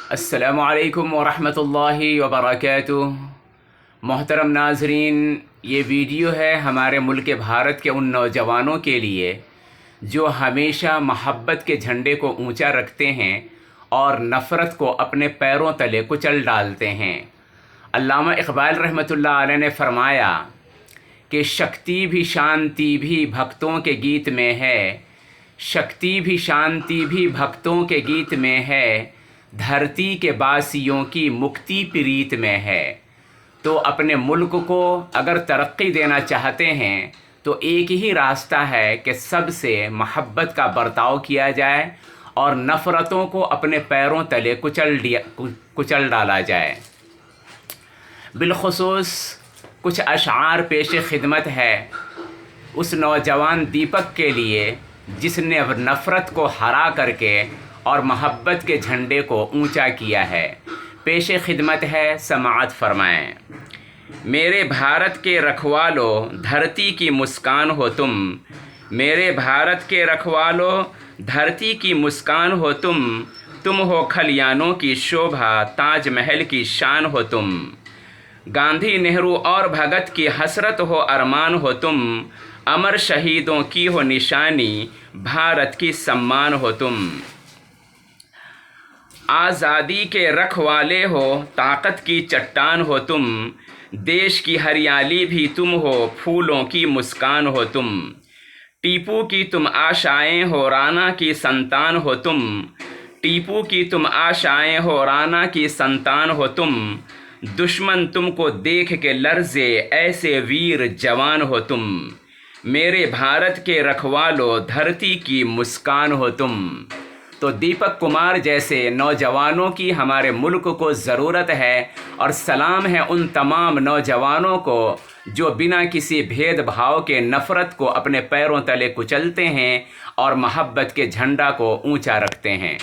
السلام علیکم ورحمۃ اللہ وبرکاتہ۔ محترم ناظرین، یہ ویڈیو ہے ہمارے ملک بھارت کے ان نوجوانوں کے لیے جو ہمیشہ محبت کے جھنڈے کو اونچا رکھتے ہیں اور نفرت کو اپنے پیروں تلے کچل ڈالتے ہیں۔ علامہ اقبال رحمۃ اللہ علیہ نے فرمایا کہ شکتی بھی شانتی بھی بھکتوں کے گیت میں ہے، شکتی بھی شانتی بھی بھکتوں کے گیت میں ہے، دھرتی کے باسیوں کی مکتی پریت میں ہے۔ تو اپنے ملک کو اگر ترقی دینا چاہتے ہیں تو ایک ہی راستہ ہے کہ سب سے محبت کا برتاؤ کیا جائے اور نفرتوں کو اپنے پیروں تلے کچل ڈالا جائے۔ بالخصوص کچھ اشعار پیش خدمت ہے اس نوجوان دیپک کے لیے جس نے نفرت کو ہرا کر کے اور محبت کے جھنڈے کو اونچا کیا ہے۔ پیش خدمت ہے، سماعت فرمائیں۔ میرے بھارت کے رکھوالو دھرتی کی مسکان ہو تم، میرے بھارت کے رکھوالو دھرتی کی مسکان ہو تم ہو کھلیانوں کی شوبھا، تاج محل کی شان ہو تم، گاندھی نہرو اور بھگت کی حسرت ہو ارمان ہو تم، امر شہیدوں کی ہو نشانی، بھارت کی سمان ہو تم، آزادی کے رکھوالے ہو طاقت کی چٹان ہو تم، دیش کی ہریالی بھی تم ہو پھولوں کی مسکان ہو تم، ٹیپو کی تم آشائیں ہو رانا کی سنتان ہو تم، ٹیپو کی تم آشائیں ہو رانا کی سنتان ہو تم، دشمن تم کو دیکھ کے لرزے ایسے ویر جوان ہو تم، میرے بھارت کے رکھوالو دھرتی کی مسکان ہو تم۔ تو دیپک کمار جیسے نوجوانوں کی ہمارے ملک کو ضرورت ہے، اور سلام ہے ان تمام نوجوانوں کو جو بنا کسی بھید بھاؤ کے نفرت کو اپنے پیروں تلے کچلتے ہیں اور محبت کے جھنڈا کو اونچا رکھتے ہیں۔